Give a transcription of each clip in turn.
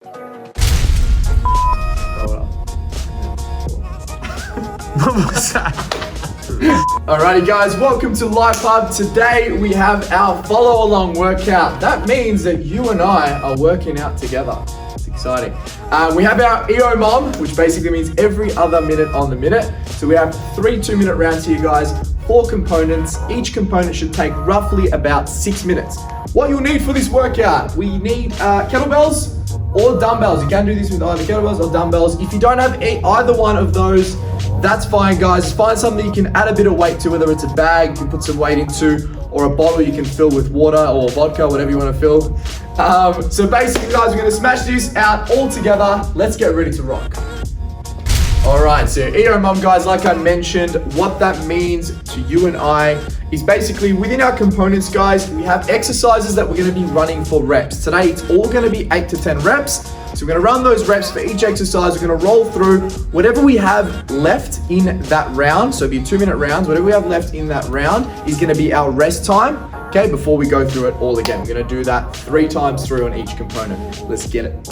What was that? Alrighty guys, welcome to Life Hub. Today we have our follow along workout. That means that you and I are working out together. It's exciting. We have our EO Mom, which basically means every other minute on the minute. So we have 3 2-minute rounds here guys, 4 components. Each component should take roughly about 6 minutes. What you'll need for this workout, we need kettlebells or dumbbells. You can do this with either kettlebells or dumbbells. If you don't have either one of those, that's fine guys. Find something you can add a bit of weight to, whether it's a bag you can put some weight into, or a bottle you can fill with water or vodka, whatever you want to fill. So basically guys, we're going to smash this out all together. Let's get ready to rock. Alright, so EO Mom guys, like I mentioned, what that means to you and I is basically within our components guys, we have exercises that we're going to be running for reps. Today it's all going to be 8 to 10 reps. So we're going to run those reps for each exercise. We're going to roll through whatever we have left in that round. So it'll be 2-minute rounds. Whatever we have left in that round is going to be our rest time, okay, before we go through it all again. We're going to do that 3 times through on each component. Let's get it.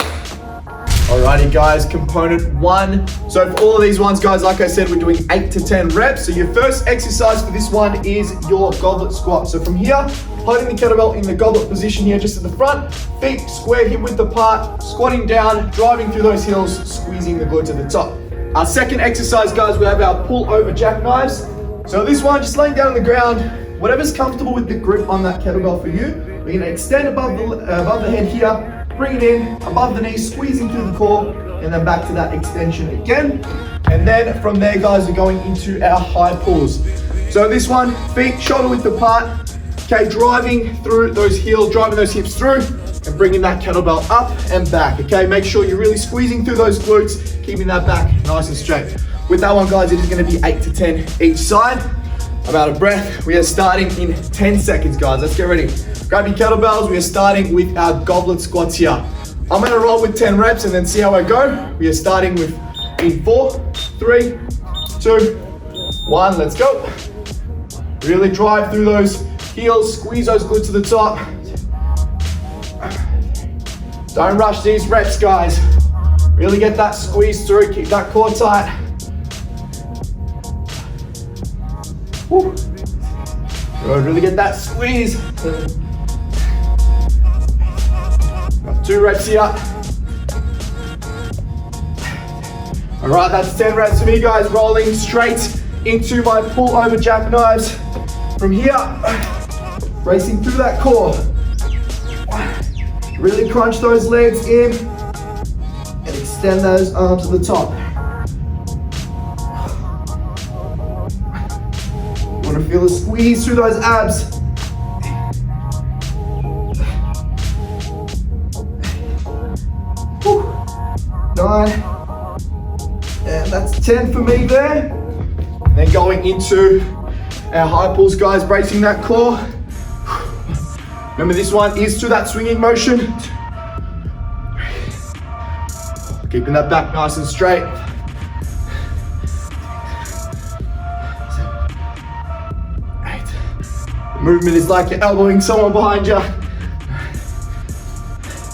Alrighty guys, component 1. So for all of these ones guys, like I said, we're doing 8 to 10 reps. So your first exercise for this one is your goblet squat. So from here, holding the kettlebell in the goblet position here, just at the front, feet square hip width apart, squatting down, driving through those heels, squeezing the glute to the top. Our second exercise guys, we have our pull over jackknives. So this one, just laying down on the ground, whatever's comfortable with the grip on that kettlebell for you. We're gonna extend above the head here, bring it in, above the knees, squeezing through the core, and then back to that extension again. And then from there, guys, we're going into our high pulls. So this one, feet shoulder width apart, okay, driving through those heels, driving those hips through, and bringing that kettlebell up and back, okay? Make sure you're really squeezing through those glutes, keeping that back nice and straight. With that one, guys, it is gonna be 8 to 10 each side. I'm out of breath. We are starting in 10 seconds, guys. Let's get ready. Grab your kettlebells. We are starting with our goblet squats here. I'm gonna roll with 10 reps and then see how I go. We are starting with in 4, 3, 2, 1. Let's go. Really drive through those heels, squeeze those glutes to the top. Don't rush these reps, guys. Really get that squeeze through, keep that core tight. Woo. Really get that squeeze. Got 2 reps here. All right, that's 10 reps for me, guys. Rolling straight into my pull over jackknives. From here, racing through that core. Really crunch those legs in and extend those arms to the top. You want to feel a squeeze through those abs. 9, and that's 10 for me there. And then going into our high pulls, guys, bracing that core. Remember, this one is to that swinging motion. Keeping that back nice and straight. 8. The movement is like you're elbowing someone behind you.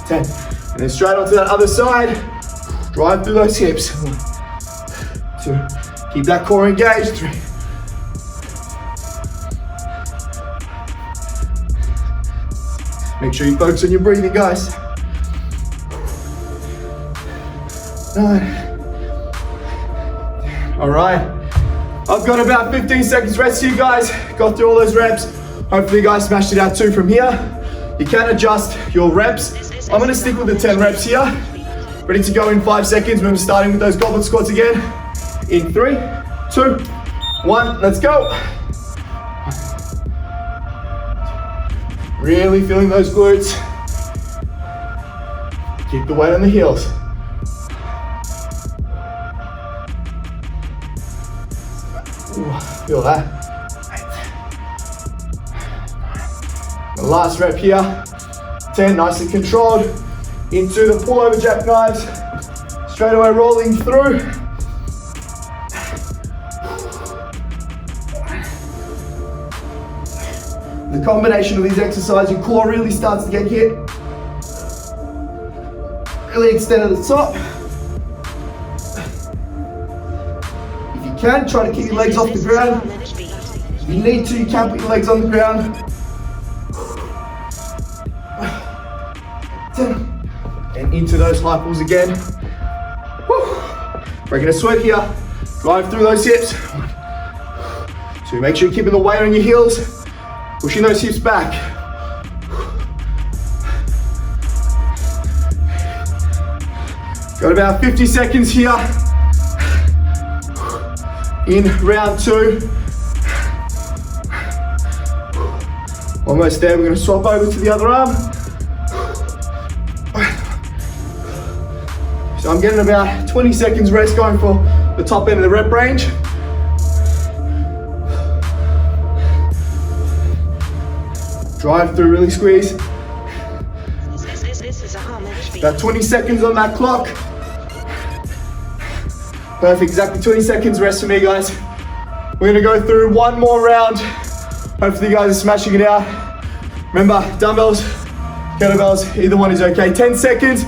10. And then straight onto that other side. Drive through those hips. 1, 2. Keep that core engaged. 3. Make sure you focus on your breathing, guys. 9. All right. I've got about 15 seconds rest here, guys. Got through all those reps. Hopefully you guys smashed it out too from here. You can adjust your reps. I'm gonna stick with the 10 reps here. Ready to go in 5 seconds. Remember, starting with those goblet squats again. In 3, 2, 1, let's go. Really feeling those glutes. Keep the weight on the heels. Ooh, feel that. 8. The last rep here. 10, nice and controlled. Into the pull over jackknives. Straight away rolling through. The combination of these exercises, your core really starts to get hit. Really extend at the top. If you can, try to keep your legs off the ground. If you need to, you can put your legs on the ground. 10. And into those high pulls again. Woo. Breaking a sweat here. Drive through those hips. So make sure you're keeping the weight on your heels. Pushing those hips back. Got about 50 seconds here. In round 2. Almost there, we're gonna swap over to the other arm. So I'm getting about 20 seconds rest going for the top end of the rep range. Drive through, really squeeze. About 20 seconds on that clock. Perfect, exactly 20 seconds rest for me, guys. We're gonna go through one more round. Hopefully you guys are smashing it out. Remember, dumbbells, kettlebells, either one is okay. 10 seconds,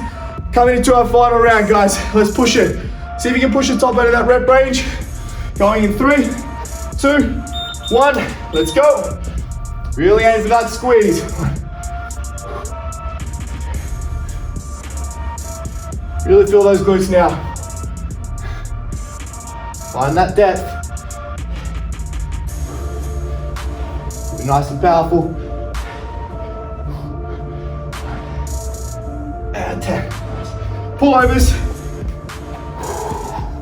coming into our final round, guys. Let's push it. See if you can push the top end of that rep range. Going in 3, 2, 1, let's go. Really aim for that squeeze. Really feel those glutes now. Find that depth. Be nice and powerful. And 10. Pullovers.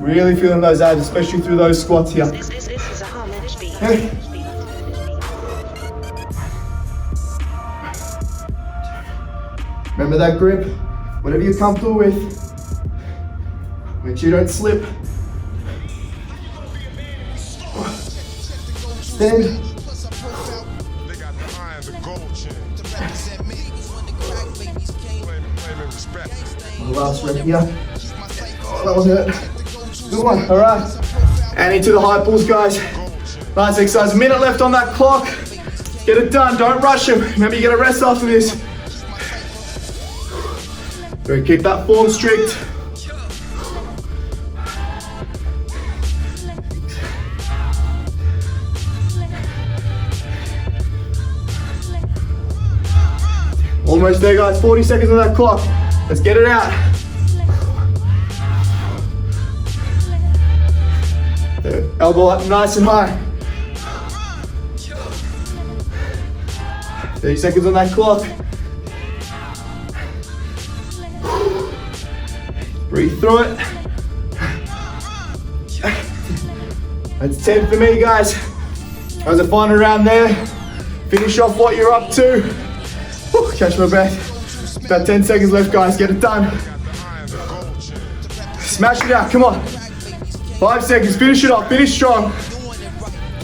Really feeling those abs, especially through those squats here. Okay. Remember that grip, whatever you're comfortable with. Make sure you don't slip. Stand. Last rep here. Oh, that was it. Good one, all right. And into the high pulls, guys. Nice exercise, a minute left on that clock. Get it done, don't rush them. Remember, you get a rest after this. Good, keep that form strict. Almost there, guys, 40 seconds on that clock. Let's get it out. Elbow up nice and high. 30 seconds on that clock. Breathe through it. That's 10 for me, guys. That was a final round there. Finish off what you're up to. Whew, catch my breath. About 10 seconds left, guys. Get it done. Smash it out. Come on. 5 seconds. Finish it off. Finish strong.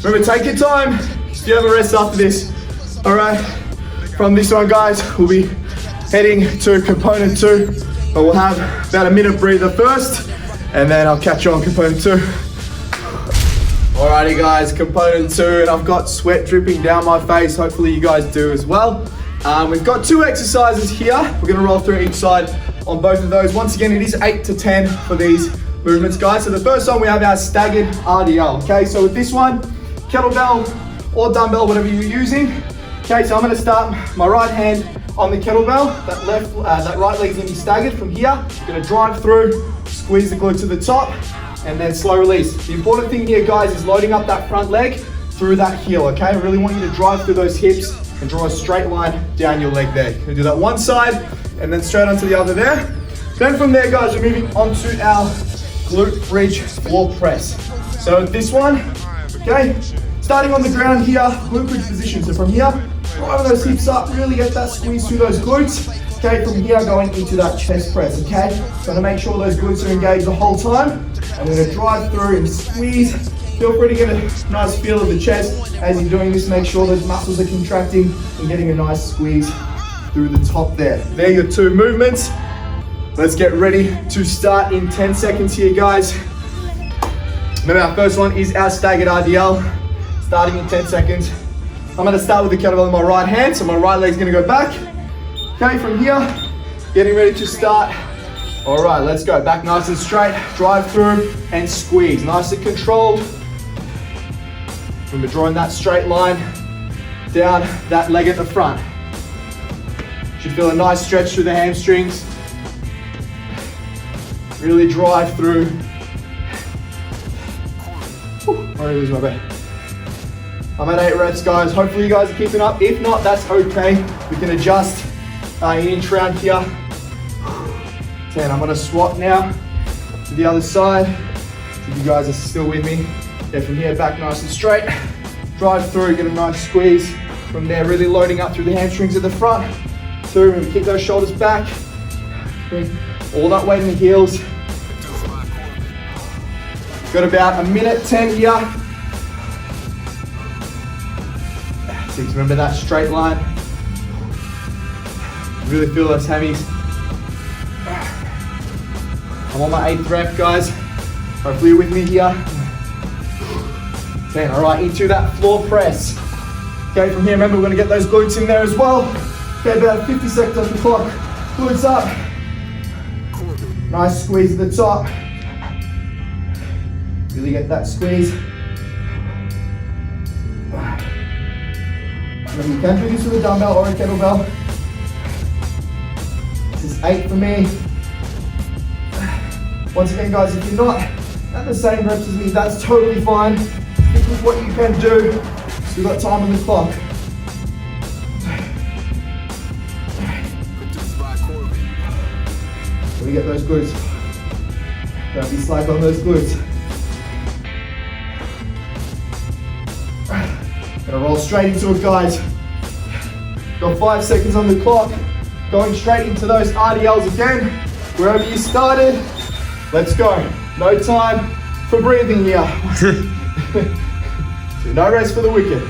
Remember, take your time. Still have a rest after this. All right. From this one, guys, we'll be heading to component 2. But we'll have about a minute breather first, and then I'll catch you on component 2. Alrighty, guys, component 2, and I've got sweat dripping down my face. Hopefully you guys do as well. We've got 2 exercises here. We're gonna roll through each side on both of those. Once again, it is 8 to 10 for these movements, guys. So the first one, we have our staggered RDL, okay? So with this one, kettlebell or dumbbell, whatever you're using. Okay, so I'm gonna start my right hand on the kettlebell, that right leg's gonna be staggered from here. You're gonna drive through, squeeze the glute to the top, and then slow release. The important thing here, guys, is loading up that front leg through that heel, okay? I really want you to drive through those hips and draw a straight line down your leg there. You're gonna do that one side, and then straight onto the other there. Then from there, guys, we're moving on to our glute bridge floor press. So this one, okay? Starting on the ground here, glute bridge position. So from here, drive those hips up, really get that squeeze through those glutes. Okay, from here going into that chest press, okay? So to make sure those glutes are engaged the whole time. I'm gonna drive through and squeeze. Feel free to get a nice feel of the chest as you're doing this. Make sure those muscles are contracting and getting a nice squeeze through the top there. There are your 2 movements. Let's get ready to start in 10 seconds here, guys. Remember, our first one is our staggered RDL, starting in 10 seconds. I'm gonna start with the kettlebell in my right hand, so my right leg's gonna go back. Okay, from here, getting ready to start All right, let's go. Back nice and straight, drive through and squeeze. Nice and controlled. Remember drawing that straight line down that leg at the front. Should feel a nice stretch through the hamstrings. Really drive through. Already lose my breath. I'm at 8 reps, guys. Hopefully you guys are keeping up. If not, that's okay. We can adjust each round here. 10. I'm gonna swap now to the other side. If you guys are still with me. Yeah, from here, back nice and straight. Drive through, get a nice squeeze. From there, really loading up through the hamstrings at the front. 2, remember, keep those shoulders back. Bring all that weight in the heels. Got about 1:10 here. 6, remember that straight line. Really feel those hammies. I'm on my 8th rep, guys. Hopefully you're with me here. 10, all right, into that floor press. Okay, from here, remember, we're gonna get those glutes in there as well. Okay, about 50 seconds on the clock. Glutes up. Nice squeeze at the top. Really get that squeeze. Remember, you can do this with a dumbbell or a kettlebell. This is 8 for me. Once again, guys, if you're not at the same reps as me, that's totally fine. Stick with what you can do. Still got time on the clock. We get those glutes. Don't be slack on those glutes. Gonna roll straight into it, guys. Got 5 seconds on the clock. Going straight into those RDLs again. Wherever you started, let's go. No time for breathing here. So no rest for the wicked.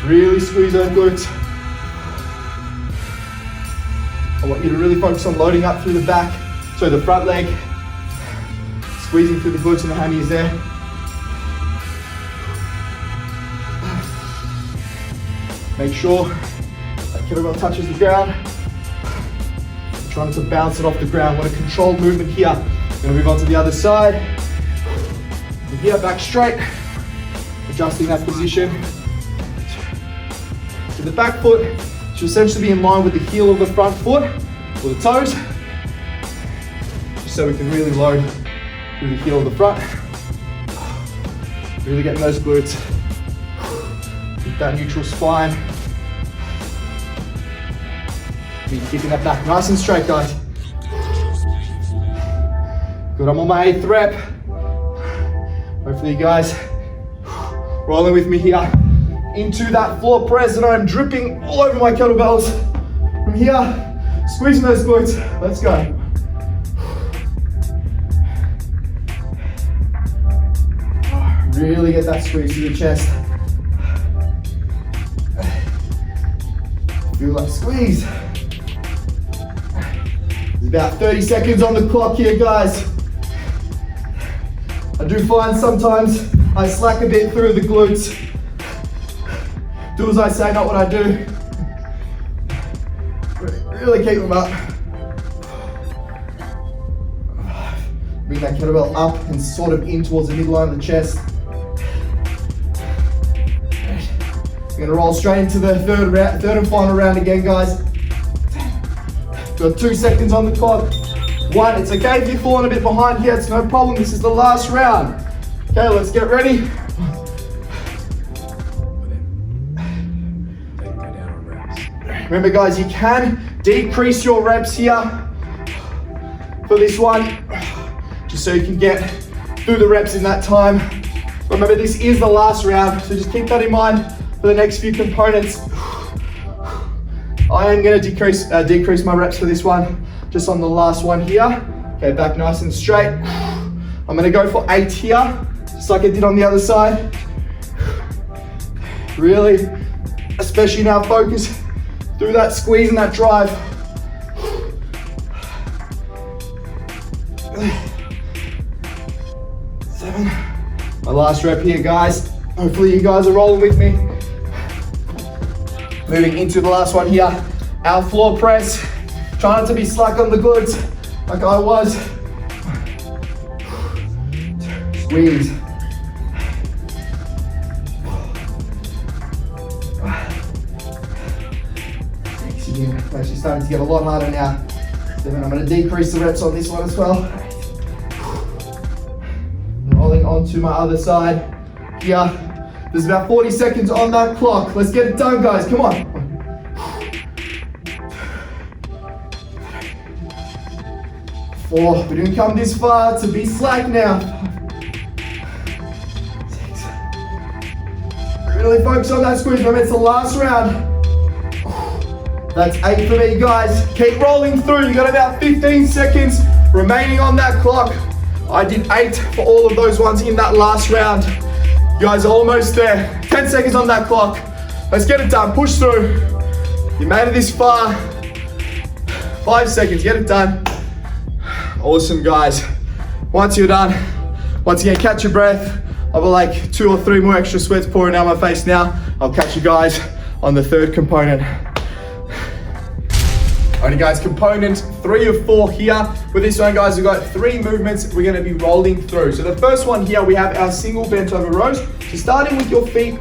Really squeeze those glutes. I want you to really focus on loading up through the back, so the front leg, squeezing through the glutes and the hammies there. Make sure that kettlebell touches the ground. I'm trying to bounce it off the ground. Want a controlled movement here. Gonna move on to the other side. From here, back straight. Adjusting that position. So the back foot should essentially be in line with the heel of the front foot, or the toes, just so we can really load through the heel of the front. Really getting those glutes. Keep that neutral spine. Be keeping that back nice and straight, guys. Good, I'm on my 8th rep. Hopefully you guys rolling with me here. Into that floor press, and I'm dripping all over my kettlebells. From here, squeezing those glutes. Let's go. Really get that squeeze through the chest. Feel that squeeze. There's about 30 seconds on the clock here, guys. I do find sometimes I slack a bit through the glutes. Do as I say, not what I do. Really keep them up. Bring that kettlebell up and sort of in towards the midline of the chest. We're gonna roll straight into the third and final round again, guys. Got 2 seconds on the clock. 1, it's okay if you're falling a bit behind here, it's no problem. This is the last round. Okay, let's get ready. Remember, guys, you can decrease your reps here for this one, just so you can get through the reps in that time. Remember, this is the last round, so just keep that in mind for the next few components. I am going to decrease my reps for this one, just on the last one here. Okay, back nice and straight. I'm going to go for 8 here, just like I did on the other side. Really, especially now, focus through that squeeze and that drive. 7. My last rep here, guys. Hopefully you guys are rolling with me. Moving into the last one here, our floor press. Try not to be slack on the glutes like I was. Squeeze. Actually starting to get a lot harder now. So I'm going to decrease the reps on this one as well. Rolling onto my other side here. There's about 40 seconds on that clock. Let's get it done, guys. Come on. 4. We didn't come this far to be slack now. 6. Really focus on that squeeze. Remember, it's the last round. That's 8 for me, guys. Keep rolling through. You got about 15 seconds remaining on that clock. I did 8 for all of those ones in that last round. You guys are almost there. 10 seconds on that clock. Let's get it done. Push through. You made it this far. 5 seconds. Get it done. Awesome, guys. Once you're done, once again, catch your breath. I've got like 2 or 3 more extra sweats pouring down my face now. I'll catch you guys on the third component. Alrighty guys, component 3 of 4 here. With this one, guys, we've got 3 movements we're gonna be rolling through. So the first one here, we have our single bent over rows. So starting with your feet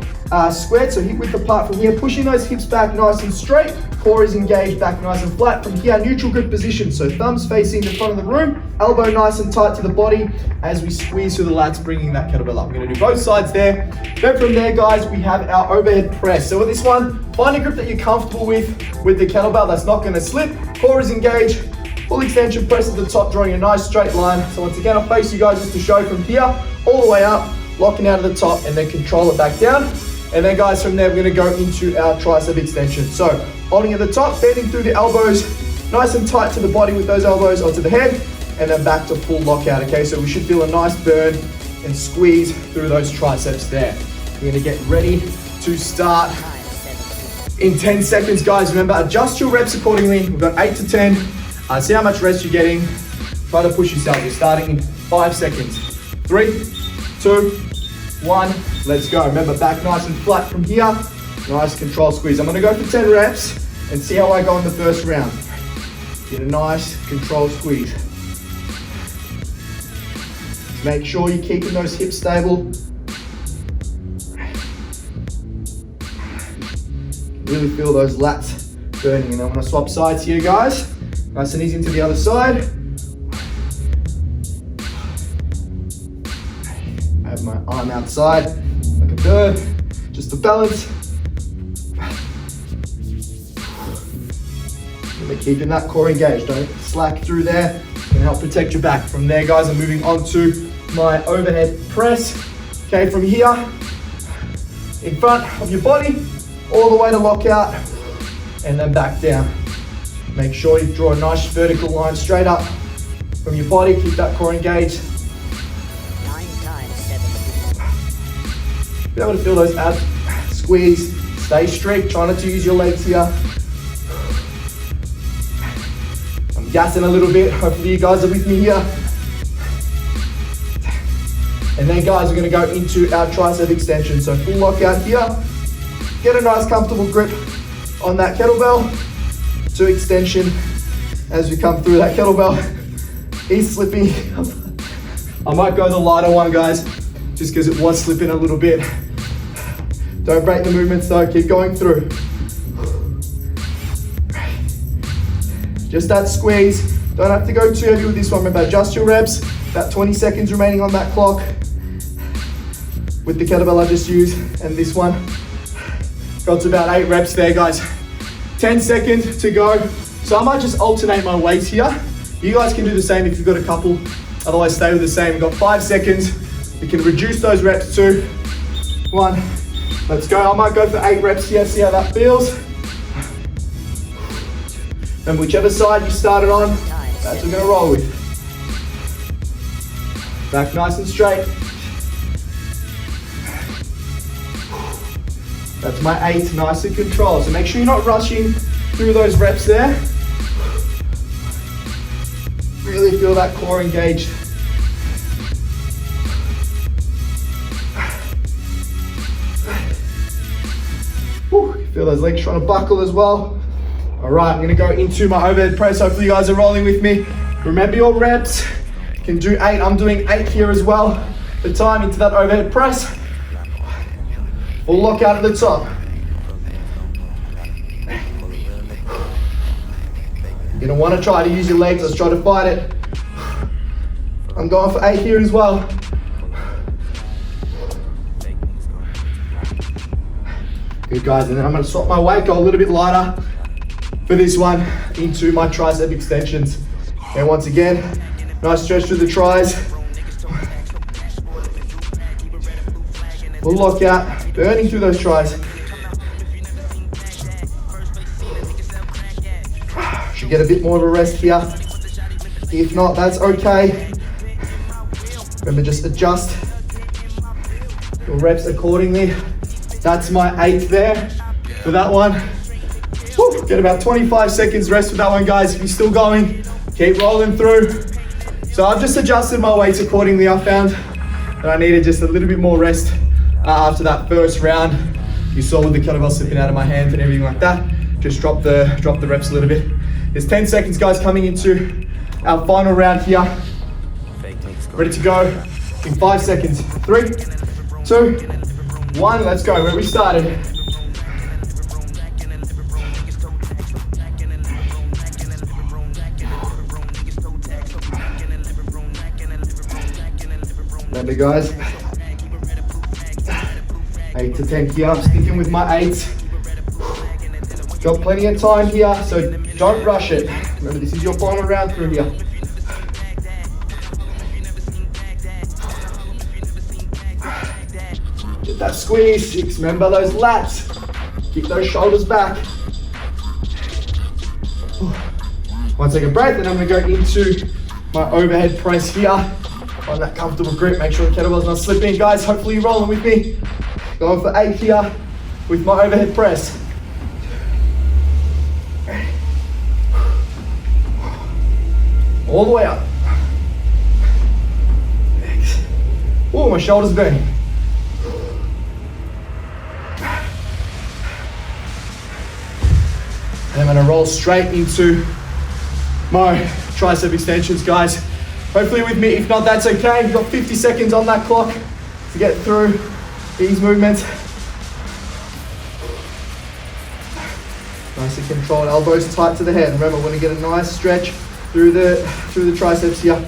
squared, so hip width apart from here, pushing those hips back nice and straight, core is engaged, back nice and flat. From here, neutral grip position, so thumbs facing the front of the room, elbow nice and tight to the body as we squeeze through the lats, bringing that kettlebell up. We're gonna do both sides there. Then from there, guys, we have our overhead press. So with this one, find a grip that you're comfortable with the kettlebell that's not gonna slip, core is engaged, full extension press at the top, drawing a nice straight line. So once again, I'll face you guys just to show from here, all the way up, locking out of the top, and then control it back down. And then guys, from there, we're gonna go into our tricep extension. So holding at the top, bending through the elbows, nice and tight to the body with those elbows onto the head, and then back to full lockout, okay? So we should feel a nice burn and squeeze through those triceps there. We're gonna get ready to start in 10 seconds, guys. Remember, adjust your reps accordingly. We've got 8 to 10. See how much rest you're getting. Try to push yourself. You're starting in 5 seconds. 3, 2, 1, let's go. Remember, back nice and flat from here. Nice control squeeze. I'm gonna go for 10 reps and see how I go in the first round. Get a nice control squeeze. Make sure you're keeping those hips stable. Really feel those lats burning. And I'm gonna swap sides here, guys. Nice and easy into the other side. I have my arm outside, like a bird, just to balance. Remember, keeping that core engaged, don't slack through there. Can help protect your back. From there, guys, I'm moving on to my overhead press. Okay, from here, in front of your body, all the way to lockout, and then back down. Make sure you draw a nice vertical line straight up from your body. Keep that core engaged. 9 times 7. Be able to feel those abs squeeze. Stay strict. Try not to use your legs here. I'm gassing a little bit. Hopefully you guys are with me here. And then, guys, we're going to go into our tricep extension. So full lockout here. Get a nice comfortable grip on that kettlebell. 2 extension as we come through that kettlebell. He's slipping. I might go the lighter one, guys, just because it was slipping a little bit. Don't break the movements though, keep going through. Just that squeeze. Don't have to go too heavy with this one. Remember, adjust your reps. About 20 seconds remaining on that clock with the kettlebell I just used, and this one. Got to about 8 reps there, guys. 10 seconds to go. So I might just alternate my weights here. You guys can do the same if you've got a couple. Otherwise, stay with the same. We've got 5 seconds. We can reduce those reps to 1. Let's go. I might go for 8 reps here, see how that feels. And whichever side you started on, that's what we're gonna roll with. Back nice and straight. That's my 8, nice and controlled. So make sure you're not rushing through those reps there. Really feel that core engaged. Whew, feel those legs trying to buckle as well. All right, I'm gonna go into my overhead press. Hopefully you guys are rolling with me. Remember your reps. You can do 8. I'm doing 8 here as well. The time into that overhead press. Full lockout at the top. You're gonna wanna try to use your legs. Let's try to fight it. I'm going for 8 here as well. Good guys, and then I'm gonna swap my weight, go a little bit lighter for this one into my tricep extensions. And once again, nice stretch through the tris. Full lockout, burning through those tris. Should get a bit more of a rest here. If not, that's okay. Remember, just adjust your reps accordingly. That's my 8 there for that one. Woo, get about 25 seconds rest for that one, guys. If you're still going, keep rolling through. So I've just adjusted my weights accordingly. I found that I needed just a little bit more rest after that first round. You saw with the kettlebell slipping out of my hands and everything like that. Just drop the reps a little bit. There's 10 seconds, guys, coming into our final round here. Ready to go in 5 seconds. 3, 2, 1, let's go. Where we started. Remember, guys, 8 to 10 here. I'm sticking with my 8. Got plenty of time here, so don't rush it. Remember, this is your final round through here. Get that squeeze, 6. Remember those lats. Keep those shoulders back. 1 second break, then I'm gonna go into my overhead press here. Find that comfortable grip, make sure the kettlebell's not slipping. Guys, hopefully you're rolling with me. Going for 8 here with my overhead press. All the way up. Oh, my shoulder's burning. And I'm gonna roll straight into my tricep extensions, guys. Hopefully with me, if not, that's okay. You've got 50 seconds on that clock to get through these movements. Nice and controlled, elbows tight to the head. Remember, we're gonna get a nice stretch through the triceps here.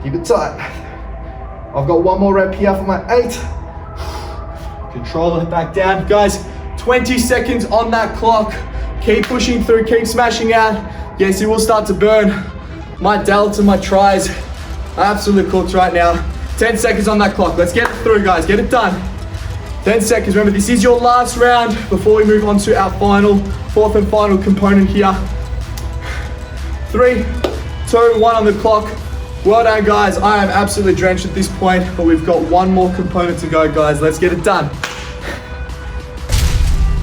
Keep it tight. I've got 1 more rep here for my 8. Control it back down. Guys, 20 seconds on that clock. Keep pushing through, keep smashing out. Yes, it will start to burn. My delts and my tris are absolute cooks right now. 10 seconds on that clock. Let's get it through, guys. Get it done. 10 seconds. Remember, this is your last round before we move on to our fourth and final component here. 3, 2, 1 on the clock. Well done, guys. I am absolutely drenched at this point, but we've got 1 more component to go, guys. Let's get it done.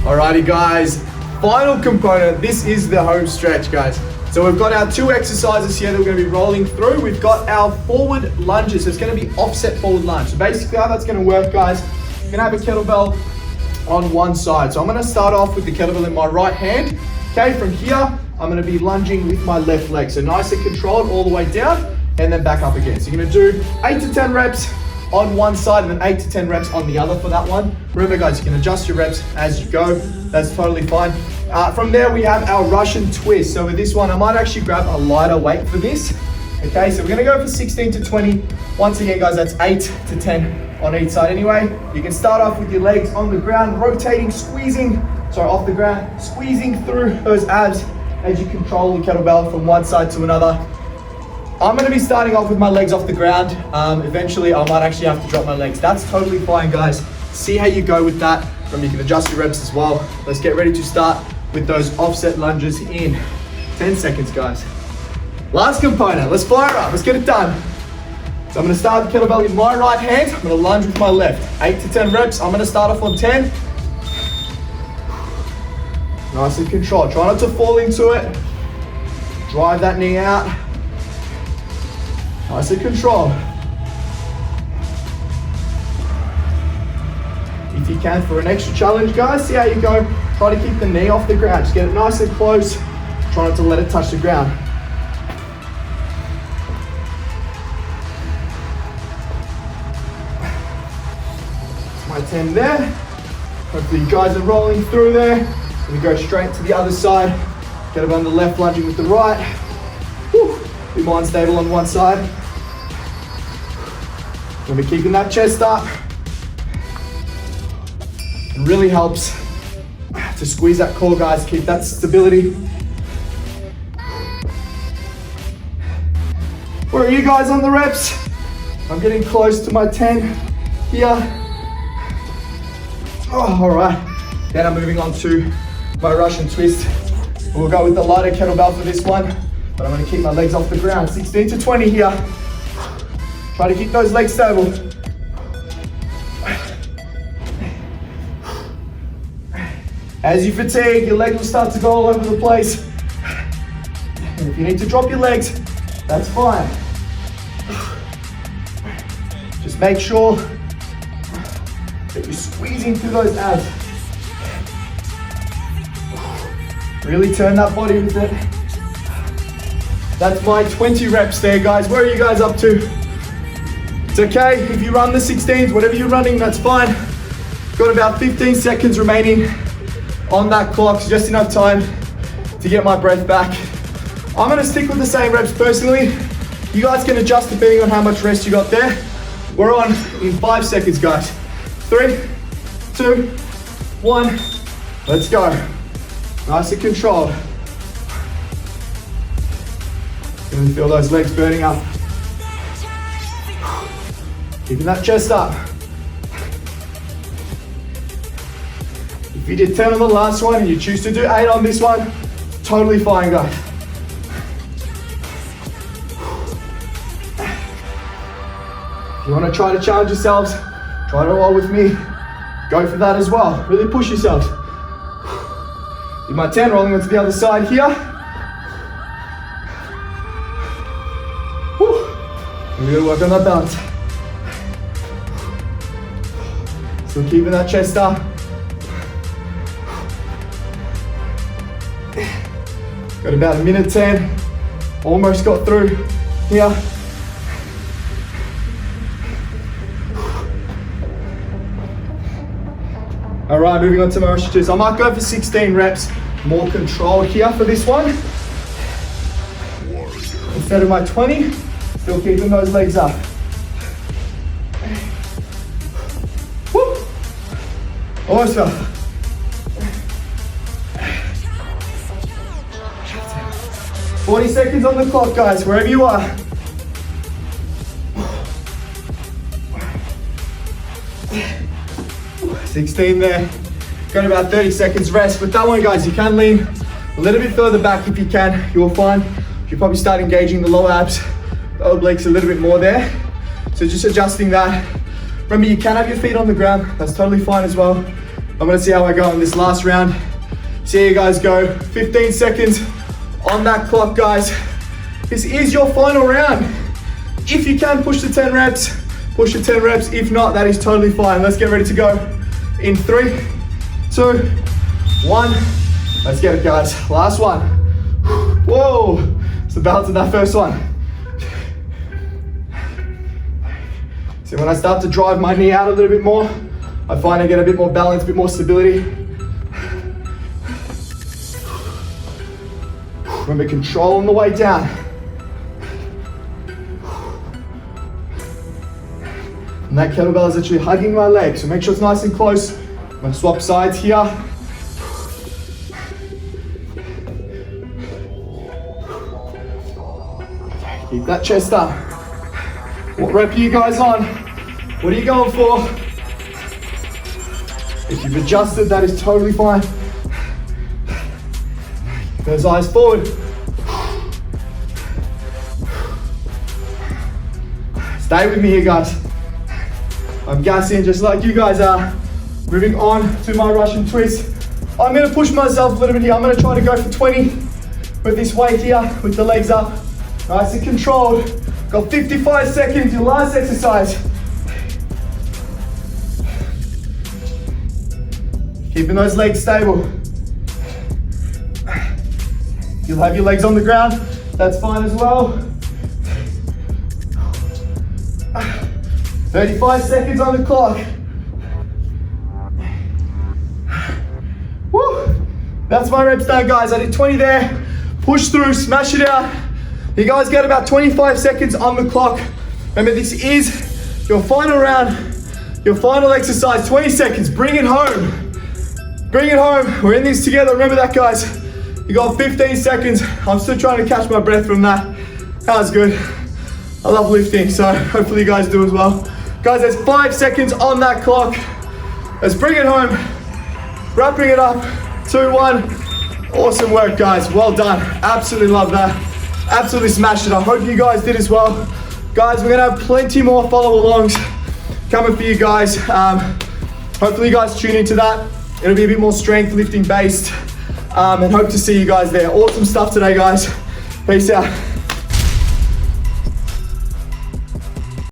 Alrighty, guys. Final component. This is the home stretch, guys. So we've got our 2 exercises here that we're going to be rolling through. We've got our forward lunges. So it's going to be offset forward lunge. So basically how that's going to work, guys, you're going to have a kettlebell on one side. So I'm going to start off with the kettlebell in my right hand. Okay, from here, I'm going to be lunging with my left leg. So nice and controlled all the way down and then back up again. So you're going to do 8 to 10 reps on one side and then 8 to 10 reps on the other for that one. Remember, guys, you can adjust your reps as you go. That's totally fine. From there, we have our Russian twist. So with this one, I might actually grab a lighter weight for this. Okay, so we're gonna go for 16 to 20. Once again, guys, that's 8 to 10 on each side anyway. You can start off with your legs on the ground, rotating, off the ground, squeezing through those abs as you control the kettlebell from one side to another. I'm gonna be starting off with my legs off the ground. Eventually, I might actually have to drop my legs. That's totally fine, guys. See how you go with that. Remember, you can adjust your reps as well. Let's get ready to start with those offset lunges in 10 seconds, guys. Last component, let's fire up, let's get it done. So I'm gonna start the kettlebell in my right hand. I'm gonna lunge with my left. 8 to 10 reps, I'm gonna start off on 10. Nice and controlled, try not to fall into it. Drive that knee out. Nice and controlled. if you can, for an extra challenge, guys. See how you go. Try to keep the knee off the ground. Just get it nice and close. Try not to let it touch the ground. My 10 there. Hopefully you guys are rolling through there. We go straight to the other side. Get it on the left, lunging with the right. Whew. Be more unstable on one side. Remember keeping that chest up. It really helps to squeeze that core, guys. Keep that stability. Where are you guys on the reps? I'm getting close to my 10 here. Oh, all right. Then I'm moving on to my Russian twist. We'll go with the lighter kettlebell for this one, but I'm gonna keep my legs off the ground. 16 to 20 here. Try to keep those legs stable. As you fatigue, your legs will start to go all over the place. And if you need to drop your legs, that's fine. Just make sure that you're squeezing through those abs. Really turn that body with it. That's my 20 reps there, guys. Where are you guys up to? It's okay if you run the 16s, whatever you're running, that's fine. Got about 15 seconds remaining on that clock, so just enough time to get my breath back. I'm gonna stick with the same reps personally. You guys can adjust depending on how much rest you got there. We're on in 5 seconds, guys. 3, 2, 1, let's go. Nice and controlled. You can feel those legs burning up. Keeping that chest up. If you did 10 on the last one and you choose to do 8 on this one, totally fine, guys. If you want to try to challenge yourselves, try to roll with me. Go for that as well. Really push yourselves. Do my 10, rolling onto the other side here. We're gonna work on that balance. Still keeping that chest up. Got about a minute 10. Almost got through here. All right, moving on to my Russian twist. I might go for 16 reps, more controlled here for this one. Instead of my 20, still keeping those legs up. Woo! Awesome. 40 seconds on the clock, guys, wherever you are. $16 there. Got about 30 seconds rest. With that one, guys, you can lean a little bit further back if you can. You'll find you'll probably start engaging the lower abs, the obliques a little bit more there. So just adjusting that. Remember, you can have your feet on the ground. That's totally fine as well. I'm gonna see how I go in this last round. See how you guys go. 15 seconds on that clock, guys. This is your final round. If you can push the 10 reps, push the 10 reps. If not, that is totally fine. Let's get ready to go. In 3, 2, 1. Let's get it, guys. Last one. Whoa, it's the balance of that first one. See, when I start to drive my knee out a little bit more, I find I get a bit more balance, a bit more stability. Remember, control on the way down. And that kettlebell is actually hugging my leg, so make sure it's nice and close. I'm gonna swap sides here. Keep that chest up. What rep are you guys on? What are you going for? If you've adjusted, that is totally fine. Those eyes forward. Stay with me here, guys. I'm gassing just like you guys are. Moving on to my Russian twist. I'm gonna push myself a little bit here. I'm gonna try to go for 20 with this weight here, with the legs up. Nice and controlled. Got 55 seconds, your last exercise. Keeping those legs stable. You'll have your legs on the ground. That's fine as well. 35 seconds on the clock. Woo! That's my reps done, guys. I did 20 there. Push through, smash it out. You guys get about 25 seconds on the clock. Remember, this is your final round, your final exercise. 20 seconds, bring it home. Bring it home, we're in this together. Remember that, guys. You got 15 seconds. I'm still trying to catch my breath from that. That was good. I love lifting, so hopefully you guys do as well. Guys, there's 5 seconds on that clock. Let's bring it home. Wrapping it up, 2, 1. Awesome work, guys, well done. Absolutely love that. Absolutely smashed it. I hope you guys did as well. Guys, we're gonna have plenty more follow-alongs coming for you guys. Hopefully you guys tune into that. It'll be a bit more strength lifting based, and hope to see you guys there. Awesome stuff today, guys. Peace out.